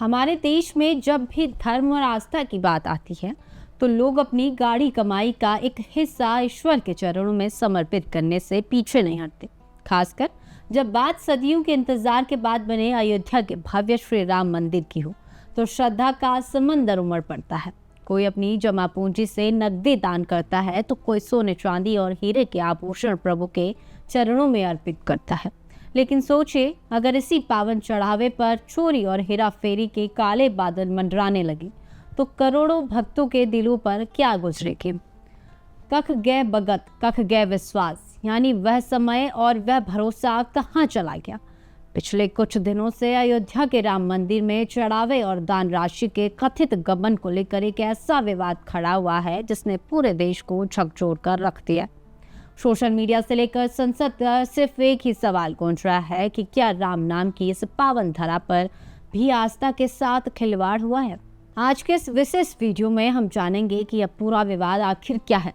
हमारे देश में जब भी धर्म और आस्था की बात आती है तो लोग अपनी गाढ़ी कमाई का एक हिस्सा ईश्वर के चरणों में समर्पित करने से पीछे नहीं हटते। खासकर जब बात सदियों के इंतजार के बाद बने अयोध्या के भव्य श्री राम मंदिर की हो तो श्रद्धा का समंदर उमड़ पड़ता है। कोई अपनी जमा पूंजी से नकदी दान करता है तो कोई सोने चांदी और हीरे के आभूषण प्रभु के चरणों में अर्पित करता है। लेकिन सोचिए, अगर इसी पावन चढ़ावे पर चोरी और हेरा फेरी के काले बादल मंडराने लगे तो करोड़ों भक्तों के दिलों पर क्या गुजरेगी। कख गए भगत कख गए विश्वास, यानी वह समय और वह भरोसा कहाँ चला गया। पिछले कुछ दिनों से अयोध्या के राम मंदिर में चढ़ावे और दान राशि के कथित गबन को लेकर एक ऐसा विवाद खड़ा हुआ है जिसने पूरे देश को झकझोर कर रख दिया। सोशल मीडिया से लेकर संसद तक सिर्फ एक ही सवाल गूंज रहा है कि क्या राम नाम की इस पावन धरा पर भी आस्था के साथ खिलवाड़ हुआ है। आज के इस विशेष वीडियो में हम जानेंगे कि यह पूरा विवाद आखिर क्या है,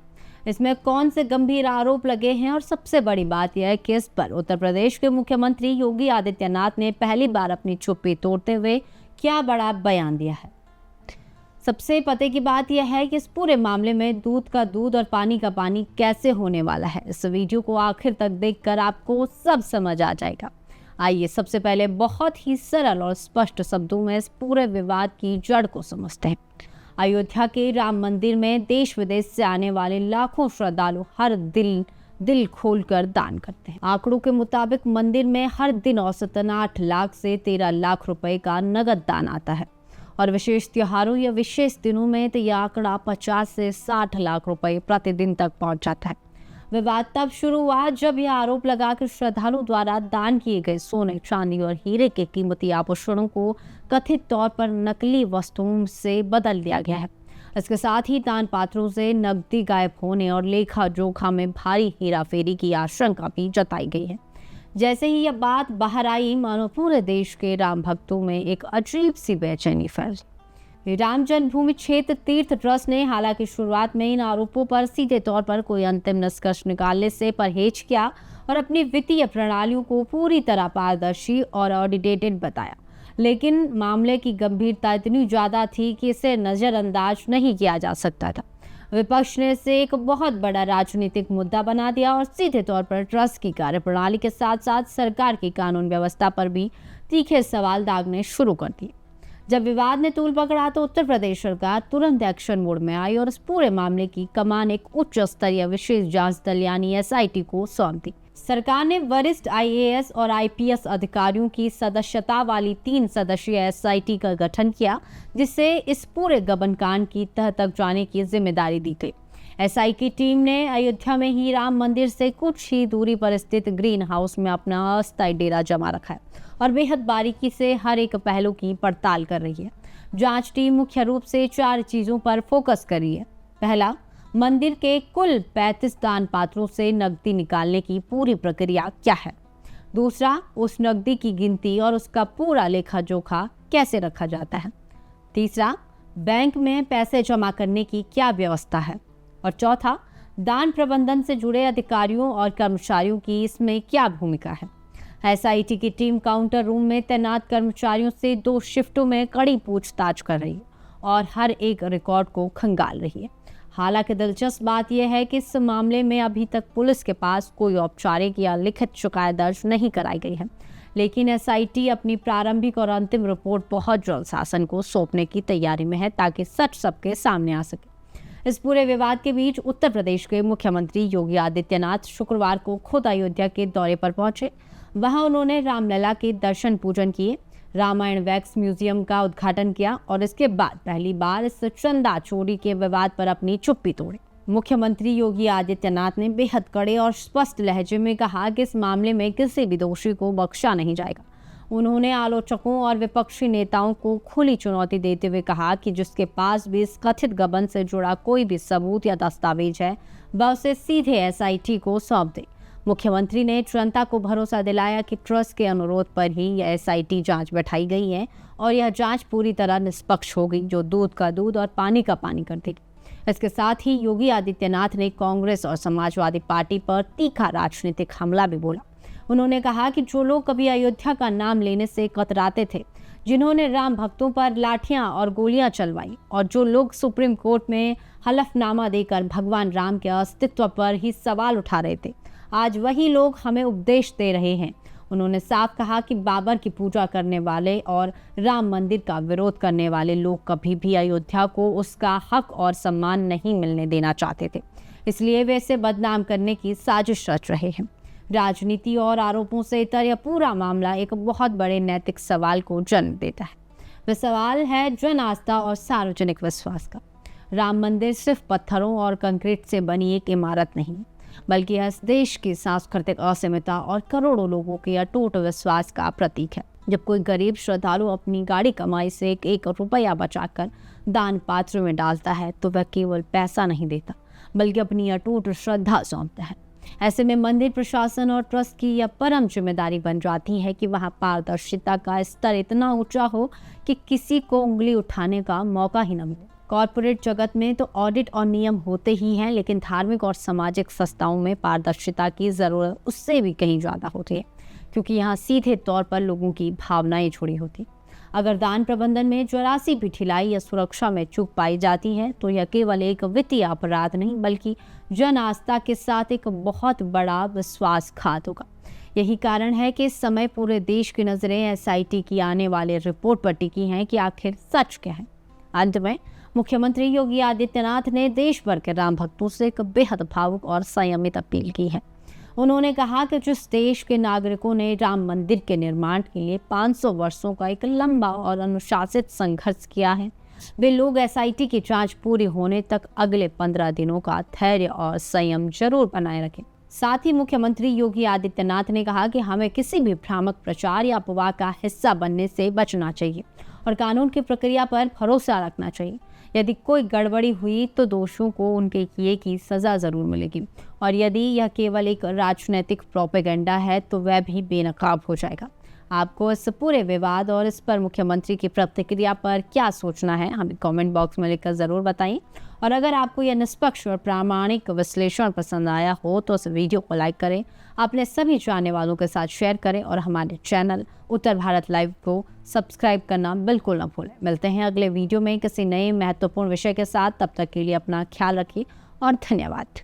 इसमें कौन से गंभीर आरोप लगे हैं और सबसे बड़ी बात यह है कि इस पर उत्तर प्रदेश के मुख्यमंत्री योगी आदित्यनाथ ने पहली बार अपनी चुप्पी तोड़ते हुए क्या बड़ा बयान दिया है। सबसे पते की बात यह है कि इस पूरे मामले में दूध का दूध और पानी का पानी कैसे होने वाला है। इस वीडियो को आखिर तक देखकर आपको सब समझ आ जाएगा। आइए सबसे पहले बहुत ही सरल और स्पष्ट शब्दों में इस पूरे विवाद की जड़ को समझते हैं। अयोध्या के राम मंदिर में देश विदेश से आने वाले लाखों श्रद्धालु हर दिल खोलकर दान करते हैं। आंकड़ों के मुताबिक मंदिर में हर दिन औसतन 8 लाख से 13 लाख रुपए का नगद दान आता है और विशेष त्योहारों या विशेष दिनों में तो यह आंकड़ा 50 से 60 लाख रुपए प्रतिदिन तक पहुंच जाता है। विवाद तब शुरू हुआ जब यह आरोप लगा कि श्रद्धालुओं द्वारा दान किए गए सोने चांदी और हीरे के कीमती आभूषणों को कथित तौर पर नकली वस्तुओं से बदल दिया गया है। इसके साथ ही दान पात्रों से नकदी गायब होने और लेखा जोखा में भारी हेराफेरी की आशंका भी जताई गई है। जैसे ही यह बात बाहर आई, मानो पूरे देश के राम भक्तों में एक अजीब सी बेचैनी फैली। राम जन्मभूमि क्षेत्र तीर्थ ट्रस्ट ने हालांकि शुरुआत में इन आरोपों पर सीधे तौर पर कोई अंतिम निष्कर्ष निकालने से परहेज किया और अपनी वित्तीय प्रणालियों को पूरी तरह पारदर्शी और ऑडिटेड बताया, लेकिन मामले की गंभीरता इतनी ज्यादा थी कि इसे नजरअंदाज नहीं किया जा सकता था। विपक्ष ने इसे एक बहुत बड़ा राजनीतिक मुद्दा बना दिया और सीधे तौर पर ट्रस्ट की कार्यप्रणाली के साथ साथ सरकार की कानून व्यवस्था पर भी तीखे सवाल दागने शुरू कर दिए। जब विवाद ने तूल पकड़ा तो उत्तर प्रदेश सरकार तुरंत एक्शन मोड में आई और इस पूरे मामले की कमान एक उच्च स्तरीय विशेष जांच दल यानी एसआईटी को सौंप दी। सरकार ने वरिष्ठ आईएएस और आईपीएस अधिकारियों की सदस्यता वाली 3 सदस्यीय एसआईटी का गठन किया, जिससे इस पूरे गबन कांड की तह तक जाने की जिम्मेदारी दी गई। एसआई की टीम ने अयोध्या में ही राम मंदिर से कुछ ही दूरी पर स्थित ग्रीन हाउस में अपना अस्थायी डेरा जमा रखा है और बेहद बारीकी से हर एक पहलू की पड़ताल कर रही है। जांच टीम मुख्य रूप से 4 चीजों पर फोकस कर रही है। पहला, मंदिर के कुल 35 दान पात्रों से नकदी निकालने की पूरी प्रक्रिया क्या है। दूसरा, उस नकदी की गिनती और उसका पूरा लेखा जोखा कैसे रखा जाता है। तीसरा, बैंक में पैसे जमा करने की क्या व्यवस्था है। और चौथा, दान प्रबंधन से जुड़े अधिकारियों और कर्मचारियों की इसमें क्या भूमिका है। एसआईटी की टीम काउंटर रूम में तैनात कर्मचारियों से 2 शिफ्टों में कड़ी पूछताछ कर रही है और हर एक रिकॉर्ड को खंगाल रही है। हालांकि दिलचस्प बात यह है कि इस मामले में अभी तक पुलिस के पास कोई औपचारिक या लिखित शिकायत दर्ज नहीं कराई गई है, लेकिन एसआईटी अपनी प्रारंभिक और अंतिम रिपोर्ट बहुत जल्द शासन को सौंपने की तैयारी में है ताकि सच सबके सामने आ सके। इस पूरे विवाद के बीच उत्तर प्रदेश के मुख्यमंत्री योगी आदित्यनाथ शुक्रवार को खुद अयोध्या के दौरे पर पहुंचे। वहां उन्होंने रामलला के दर्शन पूजन किए, रामायण वैक्स म्यूजियम का उद्घाटन किया और इसके बाद पहली बार इस चंदा चोरी के विवाद पर अपनी चुप्पी तोड़ी। मुख्यमंत्री योगी आदित्यनाथ ने बेहद कड़े और स्पष्ट लहजे में कहा कि इस मामले में किसी भी दोषी को बख्शा नहीं जाएगा। उन्होंने आलोचकों और विपक्षी नेताओं को खुली चुनौती देते हुए कहा कि जिसके पास भी इस कथित गबन से जुड़ा कोई भी सबूत या दस्तावेज है वह उसे सीधे एसआईटी को सौंप दे। मुख्यमंत्री ने जनता को भरोसा दिलाया कि ट्रस्ट के अनुरोध पर ही यह एसआईटी जांच बैठाई गई है और यह जांच पूरी तरह निष्पक्ष होगी, जो दूध का दूध और पानी का पानी कर देगी। इसके साथ ही योगी आदित्यनाथ ने कांग्रेस और समाजवादी पार्टी पर तीखा राजनीतिक हमला भी बोला। उन्होंने कहा कि जो लोग कभी अयोध्या का नाम लेने से कतराते थे, जिन्होंने राम भक्तों पर लाठियां और गोलियां चलवाई, और जो लोग सुप्रीम कोर्ट में हलफनामा देकर भगवान राम के अस्तित्व पर ही सवाल उठा रहे थे, आज वही लोग हमें उपदेश दे रहे हैं। उन्होंने साफ कहा कि बाबर की पूजा करने वाले और राम मंदिर का विरोध करने वाले लोग कभी भी अयोध्या को उसका हक और सम्मान नहीं मिलने देना चाहते थे, इसलिए वे इसे बदनाम करने की साजिश रच रहे हैं। राजनीति और आरोपों से इतर यह पूरा मामला एक बहुत बड़े नैतिक सवाल को जन्म देता है। वह सवाल है जन आस्था और सार्वजनिक विश्वास का। राम मंदिर सिर्फ पत्थरों और कंक्रीट से बनी एक इमारत नहीं, बल्कि यह इस देश की सांस्कृतिक असीमितता और करोड़ों लोगों के अटूट विश्वास का प्रतीक है। जब कोई गरीब श्रद्धालु अपनी गाड़ी कमाई से एक रुपया बचाकर दान पात्र में डालता है, तो वह केवल पैसा नहीं देता, बल्कि अपनी अटूट श्रद्धा सौंपता है। ऐसे में मंदिर प्रशासन और ट्रस्ट की यह परम जिम्मेदारी बन जाती है कि वहां पारदर्शिता का स्तर इतना ऊंचा हो कि किसी को उंगली उठाने का मौका ही न मिले। कॉर्पोरेट जगत में तो ऑडिट और नियम होते ही हैं, लेकिन धार्मिक और सामाजिक संस्थाओं में पारदर्शिता की जरूरत उससे भी कहीं ज़्यादा होती है, क्योंकि यहाँ सीधे तौर पर लोगों की भावनाएं जुड़ी होती। अगर दान प्रबंधन में जरा सी भी ढिलाई या सुरक्षा में चूक पाई जाती है, तो यह केवल एक वित्तीय अपराध नहीं, बल्कि जन आस्था के साथ एक बहुत बड़ा विश्वासघात होगा। यही कारण है कि इस समय पूरे देश की नज़रें SIT की आने वाली रिपोर्ट पर टिकी हैं कि आखिर सच क्या है। अंत में मुख्यमंत्री योगी आदित्यनाथ ने देश भर के राम भक्तों से एक बेहद भावुक और संयमित अपील की है। उन्होंने कहा कि जिस देश के नागरिकों ने राम मंदिर के निर्माण के लिए 500 वर्षों का एक लंबा और अनुशासित संघर्ष किया है, वे लोग SIT की जांच पूरी होने तक अगले 15 दिनों का धैर्य और संयम जरूर बनाए रखें। साथ ही मुख्यमंत्री योगी आदित्यनाथ ने कहा कि हमें किसी भी भ्रामक प्रचार या अफवाह का हिस्सा बनने से बचना चाहिए और कानून की प्रक्रिया पर भरोसा रखना चाहिए। यदि कोई गड़बड़ी हुई तो दोषियों को उनके किए की सज़ा ज़रूर मिलेगी, और यदि यह केवल एक राजनीतिक प्रोपेगेंडा है तो वह भी बेनकाब हो जाएगा। आपको इस पूरे विवाद और इस पर मुख्यमंत्री की प्रतिक्रिया पर क्या सोचना है, हमें कमेंट बॉक्स में लिखकर ज़रूर बताइए। और अगर आपको यह निष्पक्ष और प्रामाणिक विश्लेषण पसंद आया हो तो इस वीडियो को लाइक करें, अपने सभी जानने वालों के साथ शेयर करें और हमारे चैनल उत्तर भारत लाइव को सब्सक्राइब करना बिल्कुल न भूलें। मिलते हैं अगले वीडियो में किसी नए महत्वपूर्ण विषय के साथ। तब तक के लिए अपना ख्याल रखिए और धन्यवाद।